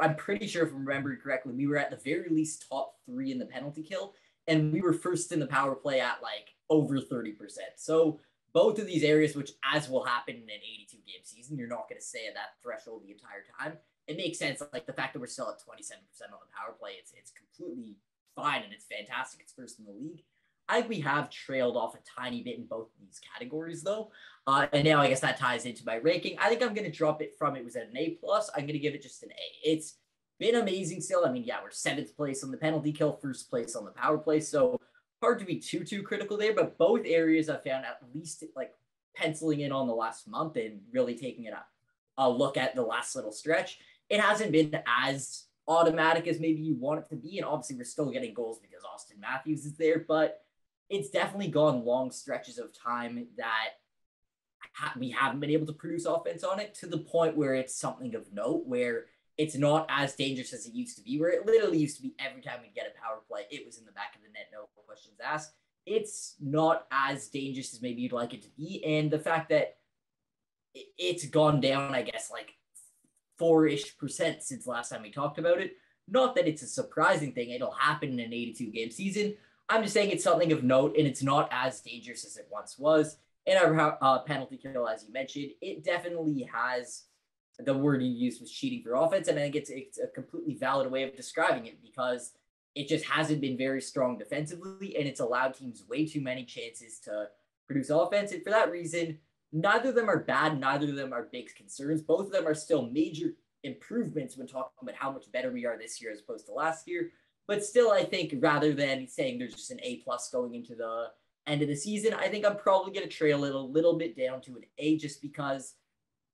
I'm pretty sure if I'm remembering correctly, we were at the very least top 3 in the penalty kill. and we were first in the power play at like over 30%. So both of these areas, which as will happen in an 82 game season, you're not going to stay at that threshold the entire time. It makes sense. Like the fact that we're still at 27% on the power play, it's completely fine and it's fantastic. It's first in the league. I think we have trailed off a tiny bit in both of these categories though. And now I guess that ties into my ranking. I think I'm going to drop it from, it was at an A plus. I'm going to give it just an A. It's been amazing still. I mean, yeah, we're 7th place on the penalty kill, 1st place on the power play. So hard to be too critical there, but both areas I found at least like penciling in on the last month and really taking it a look at the last little stretch. It hasn't been as automatic as maybe you want it to be. And obviously we're still getting goals because Austin Matthews is there, but it's definitely gone long stretches of time that we haven't been able to produce offense on it, to the point where it's something of note, where it's not as dangerous as it used to be, where it literally used to be every time we get a power play, it was in the back of the net, no questions asked. It's not as dangerous as maybe you'd like it to be. And the fact that it's gone down, I guess, like 4-ish% since last time we talked about it. Not that it's a surprising thing. It'll happen in an 82 game season. I'm just saying it's something of note, and it's not as dangerous as it once was. And our penalty kill, as you mentioned, it definitely has, the word you used was cheating for offense, and I think it's a completely valid way of describing it, because it just hasn't been very strong defensively, and it's allowed teams way too many chances to produce offense. And for that reason, neither of them are bad, neither of them are big concerns. Both of them are still major improvements when talking about how much better we are this year as opposed to last year. But still, I think rather than saying there's just an A plus going into the end of the season, I think I'm probably going to trail it a little bit down to an A, just because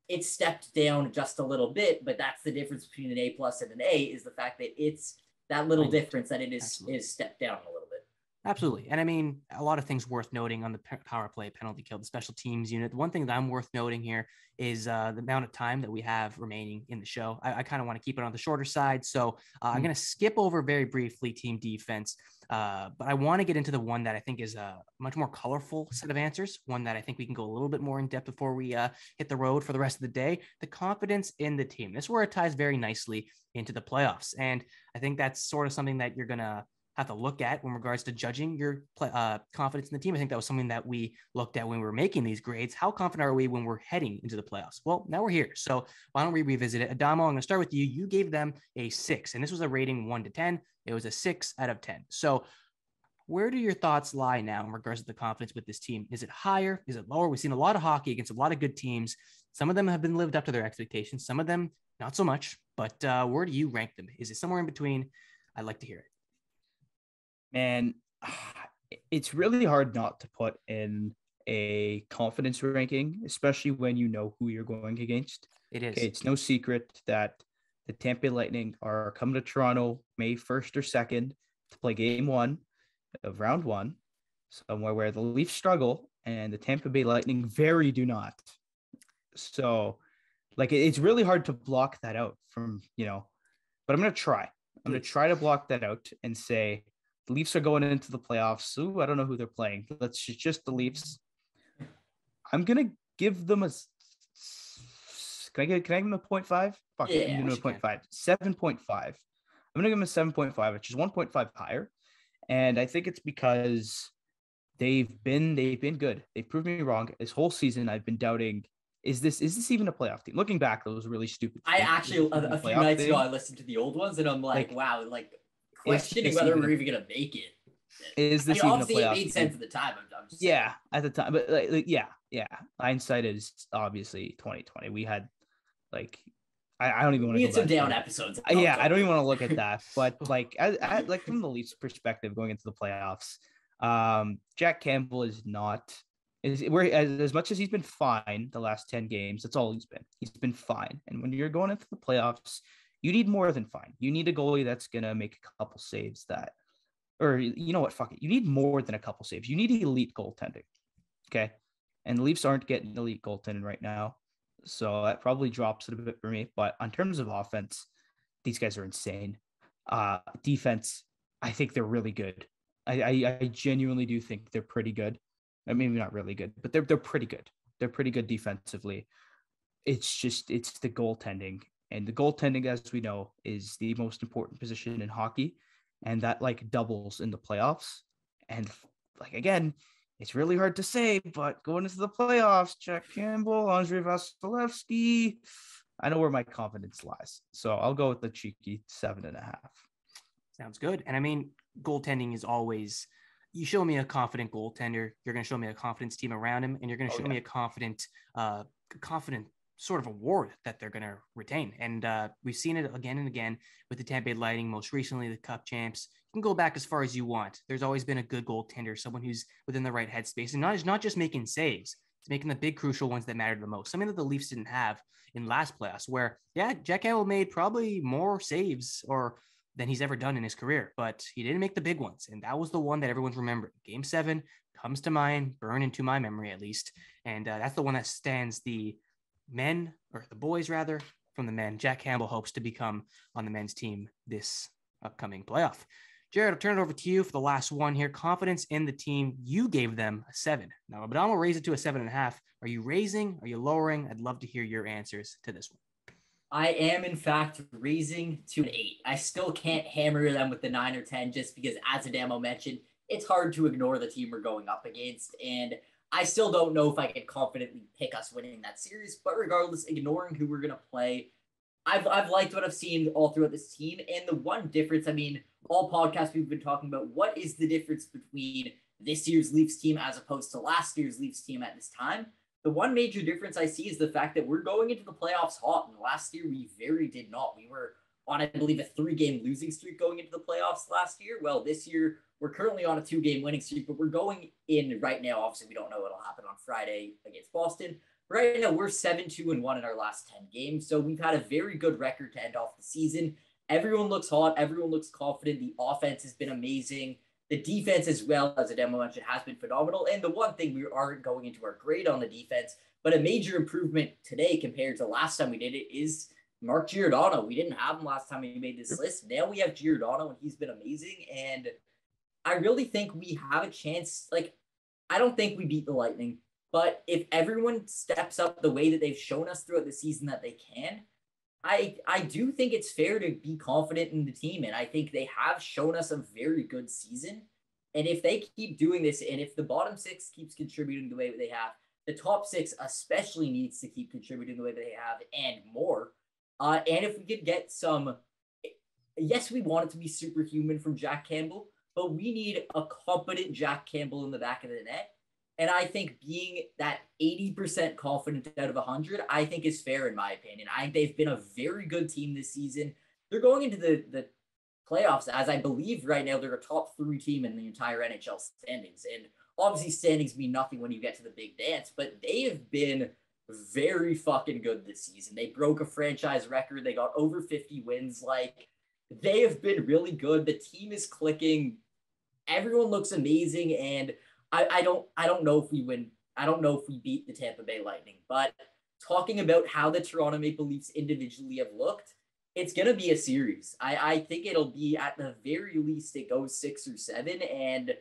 it stepped down just a little bit. But that's the difference between an A plus and an A, is the fact that it's that little difference that it is stepped down a little bit. Absolutely. And I mean, a lot of things worth noting on the power play, penalty kill, the special teams unit. The one thing that I'm worth noting here is the amount of time that we have remaining in the show. I kind of want to keep it on the shorter side. So I'm going to skip over very briefly team defense, but I want to get into the one that I think is a much more colorful set of answers, one that I think we can go a little bit more in depth before we hit the road for the rest of the day. The confidence in the team. This is where it ties very nicely into the playoffs. And I think that's sort of something that you're going to have to look at in regards to judging your confidence in the team. I think that was something that we looked at when we were making these grades. How confident are we when we're heading into the playoffs? Well, now we're here. So why don't we revisit it? Adamo, I'm going to start with you. You gave them a 6, and this was a rating 1 to 10. It was a 6 out of 10. So where do your thoughts lie now in regards to the confidence with this team? Is it higher? Is it lower? We've seen a lot of hockey against a lot of good teams. Some of them have been lived up to their expectations. Some of them not so much, but where do you rank them? Is it somewhere in between? I'd like to hear it. Man, it's really hard not to put in a confidence ranking, especially when you know who you're going against. It is. Okay, it's no secret that the Tampa Bay Lightning are coming to Toronto May 1st or 2nd to play game 1 of round 1, somewhere where the Leafs struggle and the Tampa Bay Lightning very do not. So, like, it's really hard to block that out from, but I'm going to try. I'm going to try to block that out and say, the Leafs are going into the playoffs. Ooh, I don't know who they're playing. Let's just the Leafs. I'm gonna give them a. Can I give them a 0.5? Fuck, Yeah, I'm gonna give them a 0.5. 7.5. I'm gonna give them a 7.5, which is 1.5 higher. And I think it's because they've been good. They've proved me wrong. This whole season, I've been doubting, is this even a playoff team? Looking back, that was a really stupid. I actually a few nights ago I listened to the old ones and I'm like wow, questioning whether we're even gonna make it. Is this even a playoff? It made sense at the time. I'm just saying. At the time, but yeah. Hindsight is obviously 2020. We had I don't even want to. We had some down episodes. Yeah, I don't even want to look at that. But as from the Leafs' perspective, going into the playoffs, Jack Campbell is not. As much as he's been fine the last 10 games, that's all he's been. He's been fine. And when you're going into the playoffs, you need more than fine. You need a goalie that's going to make a couple saves or you know what, fuck it. You need more than a couple saves. You need elite goaltending. Okay. And the Leafs aren't getting elite goaltending right now. So that probably drops it a bit for me. But in terms of offense, these guys are insane. Defense, I think they're really good. I genuinely do think they're pretty good. I mean, maybe not really good, but they're pretty good. They're pretty good defensively. It's the goaltending. And the goaltending, as we know, is the most important position in hockey. and that like doubles in the playoffs. And like, again, it's really hard to say, but going into the playoffs, Jack Campbell, Andre Vasilevsky, I know where my confidence lies. So I'll go with the cheeky 7.5. Sounds good. And I mean, goaltending is always, you show me a confident goaltender, you're going to show me a confidence team around him, and you're going to show me a confident sort of award that they're going to retain. And we've seen it again and again with the Tampa Bay Lightning, most recently the Cup champs. You can go back as far as you want. There's always been a good goaltender, someone who's within the right headspace, and not just making saves, it's making the big crucial ones that matter the most. Something that the Leafs didn't have in last playoffs, where Jack Campbell made probably more saves than he's ever done in his career, but he didn't make the big ones. And that was the one that everyone's remembering. Game 7 comes to mind, burn into my memory at least. And that's the one that stands the men, or the boys rather, from the men. Jack Campbell hopes to become on the men's team this upcoming playoff. Jared, I'll turn it over to you for the last one here. Confidence in the team. You gave them a 7. Now, but I'm going to raise it to a 7.5. Are you raising? Are you lowering? I'd love to hear your answers to this one. I am, in fact, raising to an 8. I still can't hammer them with the 9 or 10 just because, as Adamo mentioned, it's hard to ignore the team we're going up against. And I still don't know if I can confidently pick us winning that series. But regardless, ignoring who we're going to play, I've liked what I've seen all throughout this team. And the one difference, I mean, all podcasts we've been talking about, what is the difference between this year's Leafs team as opposed to last year's Leafs team at this time? The one major difference I see is the fact that we're going into the playoffs hot. And last year, we very did not. We were on, I believe, a 3-game losing streak going into the playoffs last year. Well, this year, we're currently on a 2-game winning streak, but we're going in right now. Obviously, we don't know what'll happen on Friday against Boston. Right now, we're 7-2-1 in our last 10 games. So we've had a very good record to end off the season. Everyone looks hot. Everyone looks confident. The offense has been amazing. The defense, as well as Adamo mentioned, has been phenomenal. And the one thing, we aren't going into our grade on the defense, but a major improvement today compared to last time we did it is Mark Giordano. We didn't have him last time we made this list. Now we have Giordano, and he's been amazing. And I really think we have a chance. Like, I don't think we beat the Lightning, but if everyone steps up the way that they've shown us throughout the season that they can, I do think it's fair to be confident in the team, and I think they have shown us a very good season. And if they keep doing this, and if the bottom 6 keeps contributing the way that they have, the top 6 especially needs to keep contributing the way that they have and more. And if we could get some, yes, we want it to be superhuman from Jack Campbell, but we need a competent Jack Campbell in the back of the net. And I think being that 80% confident out of 100, I think is fair in my opinion. I think they've been a very good team this season. They're going into the playoffs as I believe right now they're a top 3 team in the entire NHL standings. And obviously standings mean nothing when you get to the big dance, but they have been very fucking good this season. They broke a franchise record. They got over 50 wins. Like, they have been really good. The team is clicking. Everyone looks amazing. And I don't know if we win. I don't know if we beat the Tampa Bay Lightning, but talking about how the Toronto Maple Leafs individually have looked, it's going to be a series. I think it'll be, at the very least, it goes 6 or 7, and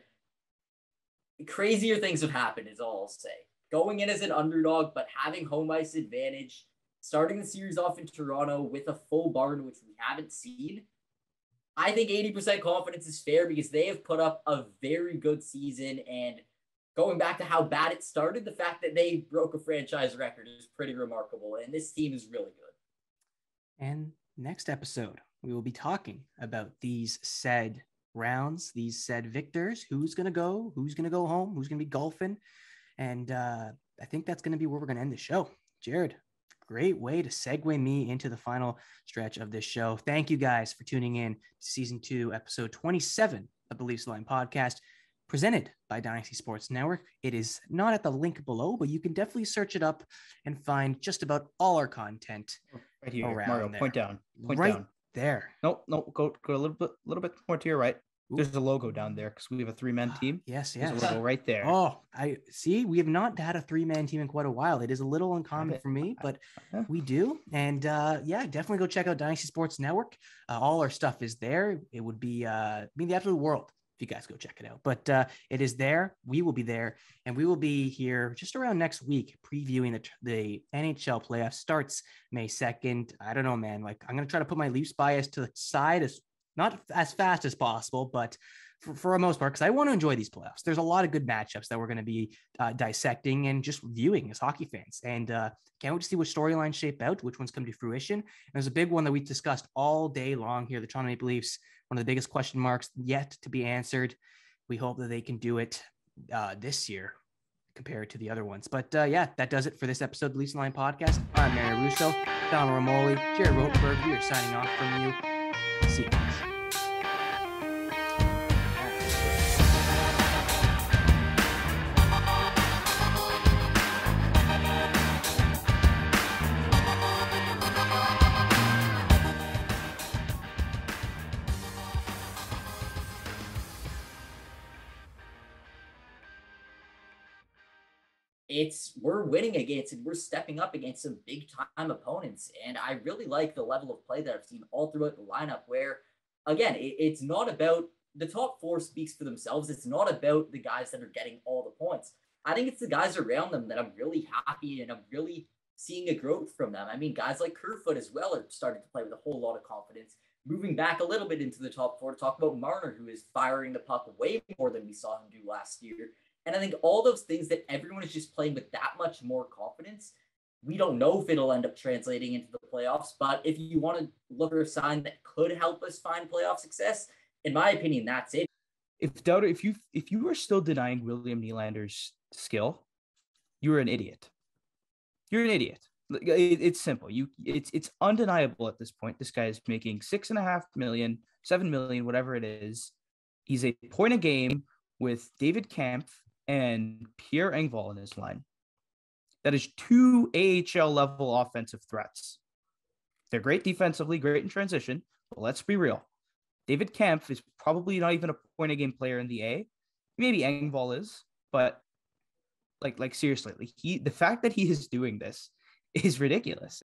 crazier things have happened is all I'll say. Going in as an underdog, but having home ice advantage, starting the series off in Toronto with a full barn, which we haven't seen, I think 80% confidence is fair because they have put up a very good season. And going back to how bad it started, the fact that they broke a franchise record is pretty remarkable. And this team is really good. And next episode, we will be talking about these said rounds, these said victors, who's going to go home, who's going to be golfing. And I think that's going to be where we're going to end the show. Jared, great way to segue me into the final stretch of this show. Thank you guys for tuning in to season 2, episode 27 of the Leafs Line podcast, presented by Dynasty Sports Network. It is not at the link below, but you can definitely search it up and find just about all our content right here. around Mario, there. point down. Point right down. There. No, go a little bit more to your right. Ooh. There's a logo down there because we have a 3-man team. Yes. There's a logo right there. Oh, I see. We have not had a 3-man team in quite a while. It is a little uncommon for me, but we do. And definitely go check out Dynasty Sports Network. All our stuff is there. It would be the absolute world if you guys go check it out. But it is there. We will be there, and we will be here just around next week previewing the NHL playoff starts May 2nd. I don't know, man. Like, I'm gonna try to put my Leafs bias to the side as not as fast as possible, but for the most part, because I want to enjoy these playoffs. There's a lot of good matchups that we're going to be dissecting and just viewing as hockey fans. And can't wait to see which storylines shape out, which ones come to fruition. And there's a big one that we discussed all day long here, the Toronto Maple Leafs, one of the biggest question marks yet to be answered. We hope that they can do it this year compared to the other ones. But yeah, that does it for this episode of the Leafs Line podcast. I'm Marner Russo, Rimoli, Jared Rotenberg. We are signing off from you. See you guys. We're winning against and we're stepping up against some big time opponents. And I really like the level of play that I've seen all throughout the lineup where, again, it's not about the top four speaks for themselves. It's not about the guys that are getting all the points. I think it's the guys around them that I'm really happy and I'm really seeing a growth from them. I mean, guys like Kerfoot as well are starting to play with a whole lot of confidence. Moving back a little bit into the top four to talk about Marner, who is firing the puck way more than we saw him do last year. And I think all those things that everyone is just playing with that much more confidence, we don't know if it'll end up translating into the playoffs. But if you want to look for a sign that could help us find playoff success, in my opinion, that's it. If you are still denying William Nylander's skill, you're an idiot. You're an idiot. It's simple. It's undeniable at this point. This guy is making $6.5 million, $7 million, whatever it is. He's a point a game with David Kampf and Pierre Engvall in his line. That is 2 AHL level offensive threats. They're great defensively, great in transition, but let's be real. David Kampf is probably not even a point a game player in the A. Maybe Engvall is, but like seriously, the fact that he is doing this is ridiculous.